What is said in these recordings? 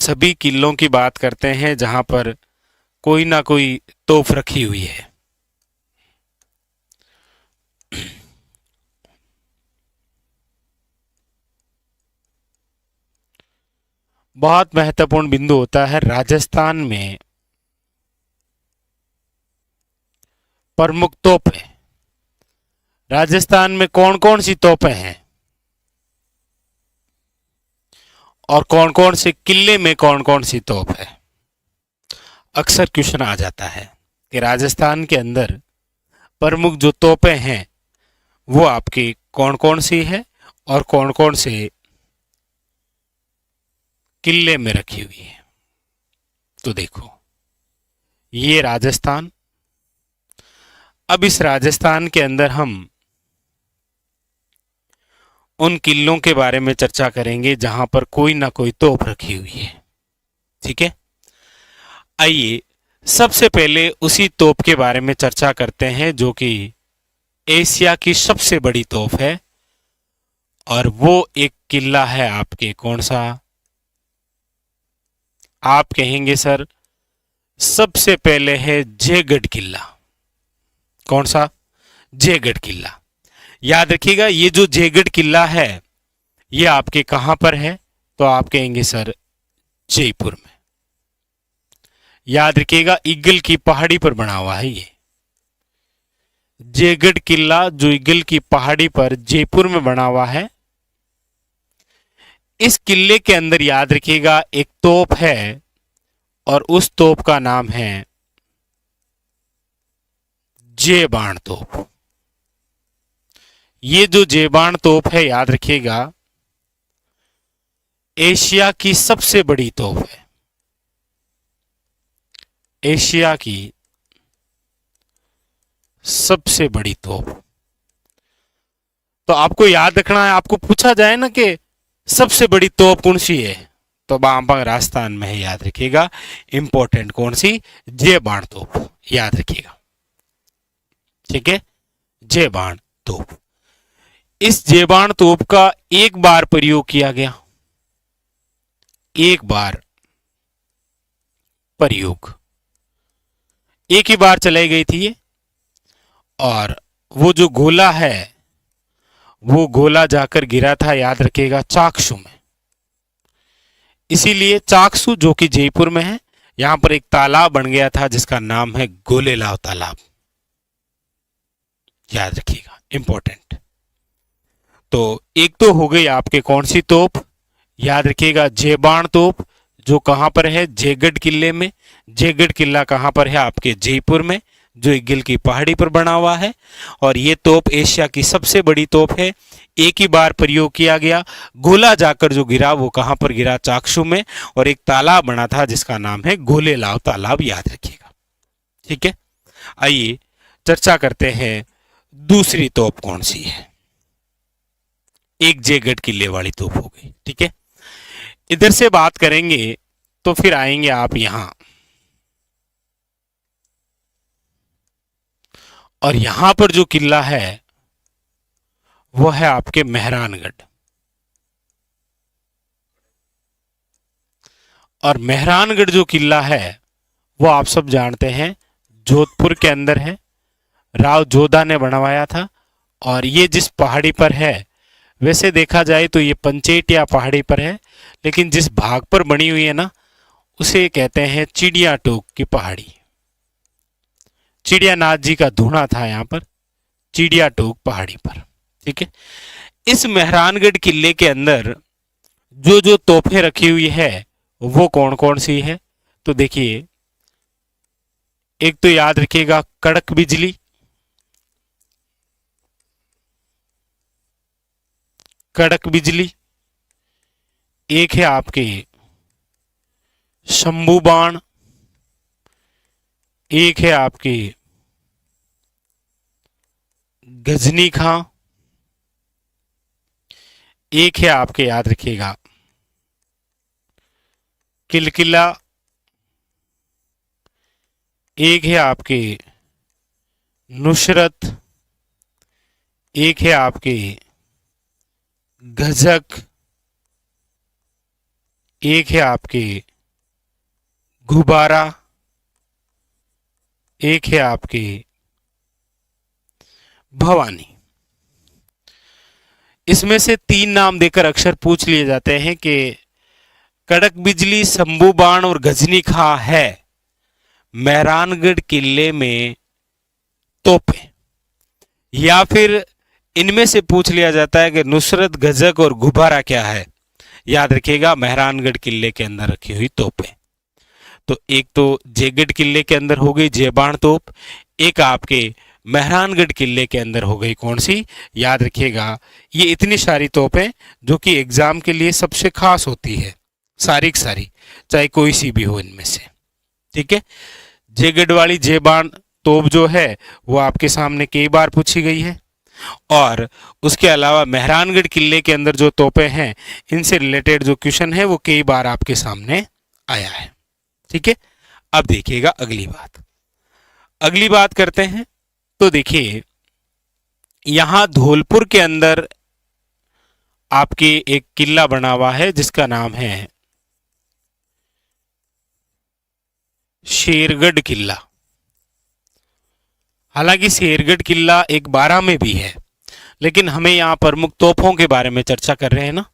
सभी किलों की बात करते हैं जहां पर कोई ना कोई तोप रखी हुई है। बहुत महत्वपूर्ण बिंदु होता है राजस्थान में प्रमुख तोपें। राजस्थान में कौन कौन सी तोपें हैं और कौन कौन से किले में कौन कौन सी तोप है। अक्सर क्वेश्चन आ जाता है कि राजस्थान के अंदर प्रमुख जो तोपें हैं वो आपकी कौन कौन सी है और कौन कौन से किले में रखी हुई है। तो देखो, ये राजस्थान। अब इस राजस्थान के अंदर हम उन किलों के बारे में चर्चा करेंगे जहां पर कोई ना कोई तोप रखी हुई है। ठीक है, आइए सबसे पहले उसी तोप के बारे में चर्चा करते हैं जो कि एशिया की सबसे बड़ी तोप है, और वो एक किला है आपके कौन सा। आप कहेंगे सर सबसे पहले है जयगढ़ किला। कौन सा? जयगढ़ किला। याद रखिएगा, ये जो जयगढ़ किला है ये आपके कहां पर है, तो आप कहेंगे सर जयपुर में। याद रखिएगा, ईगल की पहाड़ी पर बना हुआ है ये जयगढ़ किला, जो ईगल की पहाड़ी पर जयपुर में बना हुआ है। इस किले के अंदर याद रखिएगा एक तोप है और उस तोप का नाम है जयबाण तोप। ये जो जयबाण तोप है याद रखिएगा एशिया की सबसे बड़ी तोप है। एशिया की सबसे बड़ी तोप। तो आपको याद रखना है, आपको पूछा जाए ना कि सबसे बड़ी तोप कौन सी है, तो बांबा राजस्थान में है। याद रखिएगा, इंपॉर्टेंट कौन सी? जयबाण तोप। याद रखिएगा, ठीक है, जयबाण तोप। इस जयबाण तोप का एक बार प्रयोग किया गया, एक बार प्रयोग, एक ही बार चलाई गई थी ये। और वो जो गोला है वो गोला जाकर गिरा था, याद रखिएगा, चाकसू में। इसीलिए चाकसू जो कि जयपुर में है, यहां पर एक तालाब बन गया था जिसका नाम है गोलेलाव तालाब। याद रखिएगा, इंपॉर्टेंट। तो एक तो हो गई आपके कौन सी तोप? याद रखिएगा जयबाण तोप, जो कहां पर है? जयगढ़ किले में। जयगढ़ किला कहां पर है? आपके जयपुर में, जो ईगल की पहाड़ी पर बना हुआ है। और ये तोप एशिया की सबसे बड़ी तोप है, एक ही बार प्रयोग किया गया। गोला जाकर जो गिरा वो कहां पर गिरा? चाकसू में। और एक तालाब बना था जिसका नाम है गोलेलाव तालाब। याद रखिएगा, ठीक है। आइए चर्चा करते हैं दूसरी तोप कौन सी है। एक जयगढ़ किले वाली तोप हो गई, ठीक है। इधर से बात करेंगे तो फिर आएंगे आप यहां, और यहां पर जो किला है वो है आपके मेहरानगढ़। और मेहरानगढ़ जो किला है वो आप सब जानते हैं जोधपुर के अंदर है, राव जोधा ने बनवाया था। और ये जिस पहाड़ी पर है, वैसे देखा जाए तो ये पंचेटिया पहाड़ी पर है, लेकिन जिस भाग पर बनी हुई है ना उसे कहते हैं चिड़िया टोक की पहाड़ी। चिड़ियानाथ जी का धूना था यहां पर चिड़िया टोक पहाड़ी पर, ठीक है। इस मेहरानगढ़ किले के अंदर जो जो तोपें रखी हुई है वो कौन कौन सी है, तो देखिए, एक तो याद रखिएगा कड़क बिजली, कड़क बिजली। एक है आपके शंभू बाण, एक है आपकी गजनी खां, एक है आपके याद रखिएगा किलकिला, एक है आपके नुसरत, एक है आपके गजक, एक है आपके गुब्बारा, एक है आपकी भवानी। इसमें से 3 नाम देकर अक्षर पूछ लिए जाते हैं कि कड़क बिजली, शंभू बाण और गजनी खां है मेहरानगढ़ किले में तोपें, या फिर इनमें से पूछ लिया जाता है कि नुसरत, गजक और गुब्बारा क्या है। याद रखिएगा, मेहरानगढ़ किले के अंदर रखी हुई तोपें। तो एक तो जयगढ़ किले के अंदर हो गई जयबाण तोप, एक आपके मेहरानगढ़ किले के अंदर हो गई कौन सी, याद रखिएगा। ये इतनी सारी तोपें जो कि एग्जाम के लिए सबसे खास होती है, सारी की सारी, चाहे कोई सी भी हो इनमें से। ठीक है, जयगढ़ वाली जयबाण तोप जो है वो आपके सामने कई बार पूछी गई है, और उसके अलावा मेहरानगढ़ किले के अंदर जो तोपें हैं इनसे रिलेटेड जो क्वेश्चन है वो कई बार आपके सामने आया है। ठीक है, अब देखिएगा अगली बात करते हैं। तो देखिए, यहां धौलपुर के अंदर आपके एक किला बना हुआ है जिसका नाम है शेरगढ़ किला। हालांकि शेरगढ़ किला एक बारां में भी है, लेकिन हमें यहाँ प्रमुख तोपों के बारे में चर्चा कर रहे हैं ना।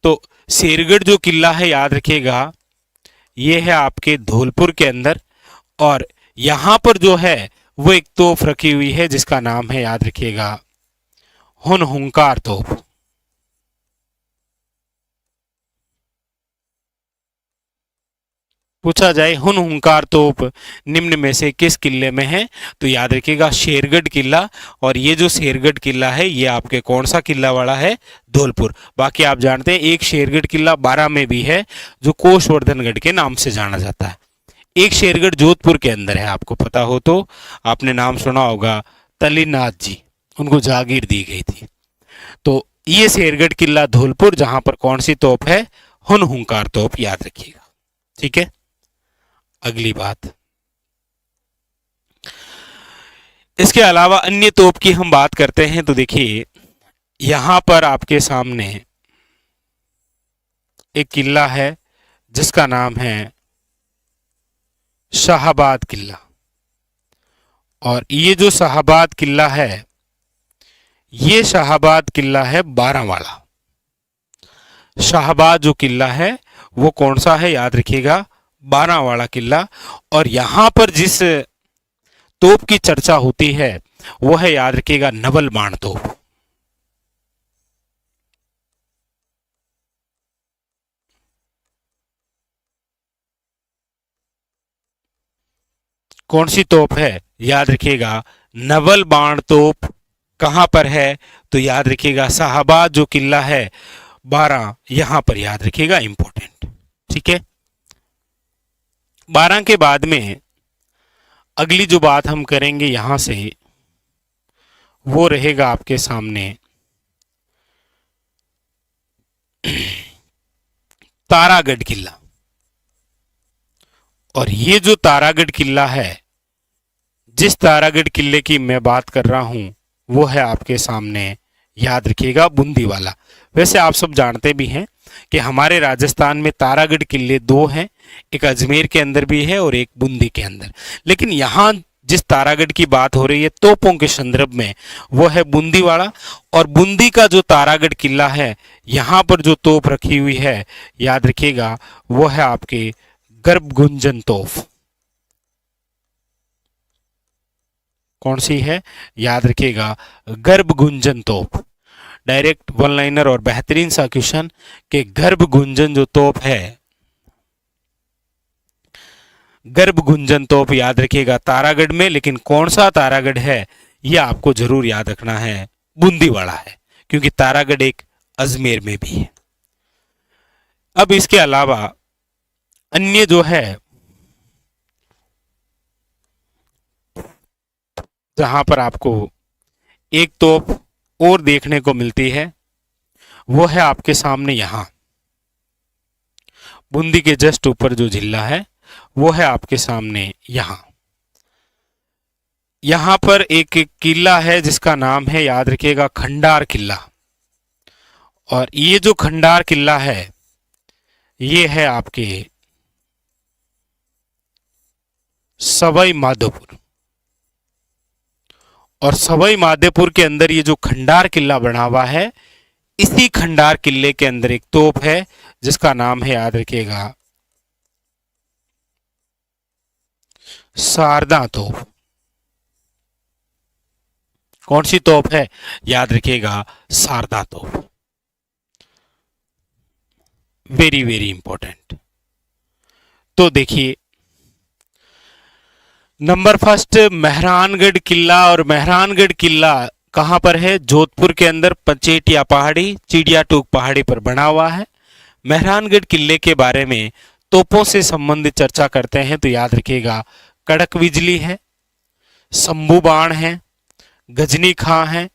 तो शेरगढ़ जो किला है, याद रखिएगा, ये है आपके धौलपुर के अंदर, और यहां पर जो है वो एक तोप रखी हुई है जिसका नाम है, याद रखिएगा, हुनहुंकार तोप। पूछा जाए हुनहुंकार तोप निम्न में से किस किले में है, तो याद रखिएगा शेरगढ़ किला। और ये जो शेरगढ़ किला है ये आपके कौन सा किला वाला है, धौलपुर। बाकी आप जानते हैं एक शेरगढ़ किला बारां में भी है जो कोषवर्धनगढ़ के नाम से जाना जाता है। एक शेरगढ़ जोधपुर के अंदर है, आपको पता हो तो आपने नाम सुना होगा, तलीनाथ जी, उनको जागीर दी गई थी। तो ये शेरगढ़ किला धौलपुर, जहां पर कौन सी तोप है, हुनहुंकार तोप, याद रखिएगा। ठीक है, अगली बात, इसके अलावा अन्य तोप की हम बात करते हैं। तो देखिए, यहां पर आपके सामने एक किला है जिसका नाम है शाहाबाद किला, और ये जो शाहाबाद किला है ये शाहाबाद किला है बारां वाला। शाहाबाद जो किला है वो कौन सा है, याद रखिएगा, बारां वाला किला। और यहां पर जिस तोप की चर्चा होती है वो है, याद रखिएगा, नवल बाण तोप। कौन सी तोप है, याद रखिएगा, नवल बाण तोप। कहां पर है, तो याद रखिएगा शाहाबाद जो किला है बारां, यहां पर, याद रखिएगा, इंपॉर्टेंट। ठीक है, बारां के बाद में अगली जो बात हम करेंगे यहां से वो रहेगा आपके सामने तारागढ़ किला। और ये जो तारागढ़ किला है, जिस तारागढ़ किले की मैं बात कर रहा हूं वो है आपके सामने, याद रखिएगा, बूंदी वाला। वैसे आप सब जानते भी हैं कि हमारे राजस्थान में तारागढ़ किले 2 हैं, एक अजमेर के अंदर भी है और एक बूंदी के अंदर। लेकिन यहाँ जिस तारागढ़ की बात हो रही है तोपों के संदर्भ में वो है बूंदी वाला। और बूंदी का जो तारागढ़ किला है यहाँ पर जो तोप रखी हुई है, याद रखिएगा, वो है आपके गर्भगुंजन तोप। कौन सी है, याद रखिएगा, गर्भगुंजन तोप। डायरेक्ट वन लाइनर और बेहतरीन सा क्वेश्चन कि गर्भगुंजन जो तोप है, गर्भगुंजन तोप, याद रखिएगा, तारागढ़ में, लेकिन कौन सा तारागढ़ है ये आपको जरूर याद रखना है, बूंदी वाला है, क्योंकि तारागढ़ एक अजमेर में भी है। अब इसके अलावा अन्य जो है जहां पर आपको एक तोप और देखने को मिलती है वो है आपके सामने यहां बूंदी के जस्ट ऊपर जो जिला है वो है आपके सामने यहां पर एक किला है जिसका नाम है, याद रखिएगा, खंडार किला। और ये जो खंडार किला है ये है आपके सवाई माधोपुर। और सवाई माधोपुर के अंदर ये जो खंडार किला बना हुआ है, इसी खंडार किले के अंदर एक तोप है जिसका नाम है, याद रखिएगा, शारदा तोप। कौन सी तोप है? याद रखिएगा, शारदा तोप। Very very important. तो देखिए, नंबर फर्स्ट मेहरानगढ़ किला। और मेहरानगढ़ किला कहां पर है? जोधपुर के अंदर पचेटिया पहाड़ी, चिड़िया टूक पहाड़ी पर बना हुआ है। मेहरानगढ़ किले के बारे में तोपों से संबंधित चर्चा करते हैं तो याद रखिएगा, कड़क बिजली है, शंभू बाण है, गजनी खां है,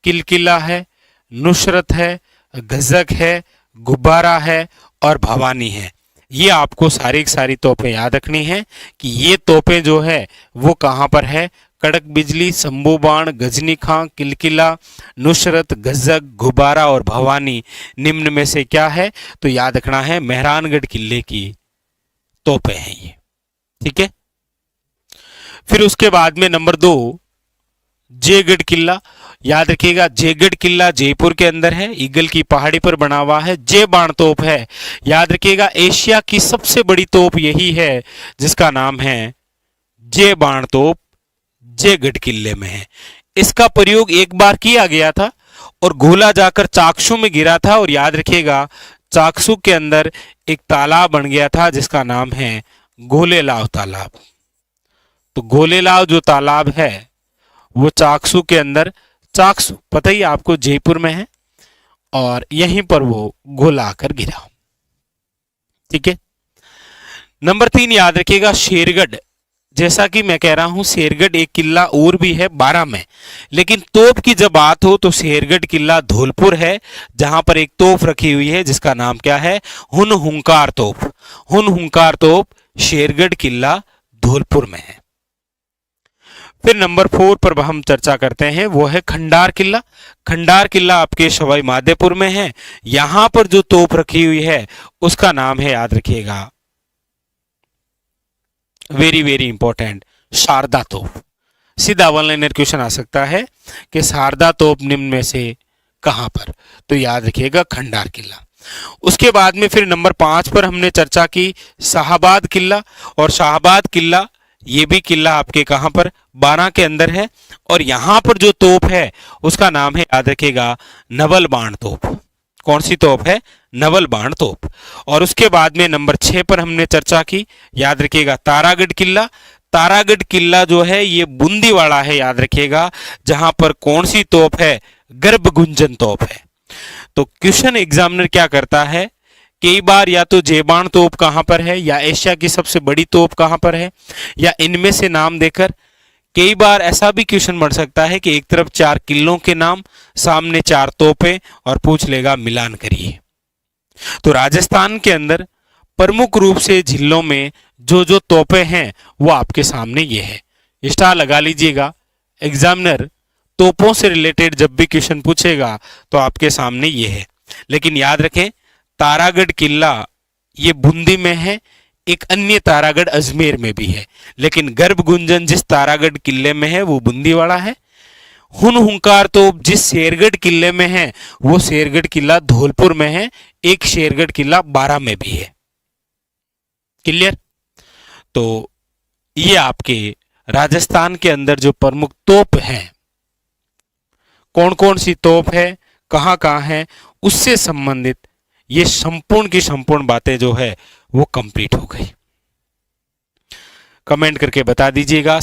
किलकिला है, नुसरत है, गजक है, गुब्बारा है और भवानी है। ये आपको सारी तोपें याद रखनी है कि ये तोपें जो है वो कहां पर है। कड़क बिजली, शंभू बाण, गजनी खां, किलकिला, नुसरत, गजक, गुब्बारा और भवानी निम्न में से क्या है? तो याद रखना है, मेहरानगढ़ किले की तोपें हैं ये। ठीक है। फिर उसके बाद में नंबर 2 जयगढ़ किला। याद रखिएगा, जयगढ़ किला जयपुर के अंदर है, ईगल की पहाड़ी पर बना हुआ है। जय बाण तोप है। याद रखिएगा, एशिया की सबसे बड़ी तोप यही है जिसका नाम है जय बाण तोप, जयगढ़ किले में है। इसका प्रयोग एक बार किया गया था और गोला जाकर चाकसू में गिरा था। और याद रखिएगा, चाकसू के अंदर एक तालाब बन गया था जिसका नाम है गोलेलाव तालाब। तो गोलेलाव जो तालाब है वो चाकसू के अंदर, चाकसू पता ही आपको जयपुर में है, और यहीं पर वो गोला आकर गिरा। ठीक है। नंबर 3 याद रखिएगा, शेरगढ़। जैसा कि मैं कह रहा हूं, शेरगढ़ एक किला और भी है 12 में, लेकिन तोप की जब बात हो तो शेरगढ़ किला धौलपुर है, जहां पर एक तोप रखी हुई है जिसका नाम क्या है? हुन हुंकार तोप। हुन हुंकार तोप शेरगढ़ किला धौलपुर में है। फिर नंबर 4 पर हम चर्चा करते हैं, वो है खंडार किला। खंडार किला आपके सवाई माधोपुर में है। यहां पर जो तोप रखी हुई है उसका नाम है, याद रखिएगा, वेरी वेरी इंपॉर्टेंट, शारदा तोप। सीधा वन लाइनर क्वेश्चन आ सकता है कि शारदा तोप निम्न में से कहां पर? तो याद रखिएगा, खंडार किला। उसके बाद में फिर नंबर 5 पर हमने चर्चा की शाहबाद किला। और शाहबाद किला ये भी किला आपके कहां पर? 12 के अंदर है। और यहां पर जो तोप है उसका नाम है, याद रखिएगा, नवल बाण तोप। कौन सी तोप है? नवल बाण तोप। और उसके बाद में नंबर 6 पर हमने चर्चा की, याद रखिएगा, तारागढ़ किला। तारागढ़ किला जो है ये बूंदी वाला है, याद रखिएगा, जहां पर कौन सी तोप है? गर्भ गुंजन तोप है। तो क्वेश्चन एग्जामिनर क्या करता है, कई बार या तो जेबान तोप कहां पर है, या एशिया की सबसे बड़ी तोप कहां पर है, या इनमें से नाम देकर, कई बार ऐसा भी क्वेश्चन बन सकता है कि एक तरफ 4 किलों के नाम, सामने 4 तोपें, और पूछ लेगा मिलान करिए। तो राजस्थान के अंदर प्रमुख रूप से जिलों में जो जो तोपें हैं वो आपके सामने ये है। स्टार लगा लीजिएगा। एग्जामिनर तोपों से रिलेटेड जब भी क्वेश्चन पूछेगा तो आपके सामने ये है। लेकिन याद रखें, तारागढ़ किला ये बूंदी में है, एक अन्य तारागढ़ अजमेर में भी है, लेकिन गर्भ गुंजन जिस तारागढ़ किले में है वो बूंदी वाला है। हुन हुंकार तोप जिस शेरगढ़ किले में है वो शेरगढ़ किला धौलपुर में है। एक शेरगढ़ किला 12 में भी है। क्लियर? तो ये आपके राजस्थान के अंदर जो प्रमुख तोप हैं, कौन कौन सी तोप है, कहां कहां है, उससे संबंधित ये संपूर्ण की संपूर्ण बातें जो है वो कंप्लीट हो गई। कमेंट करके बता दीजिएगा।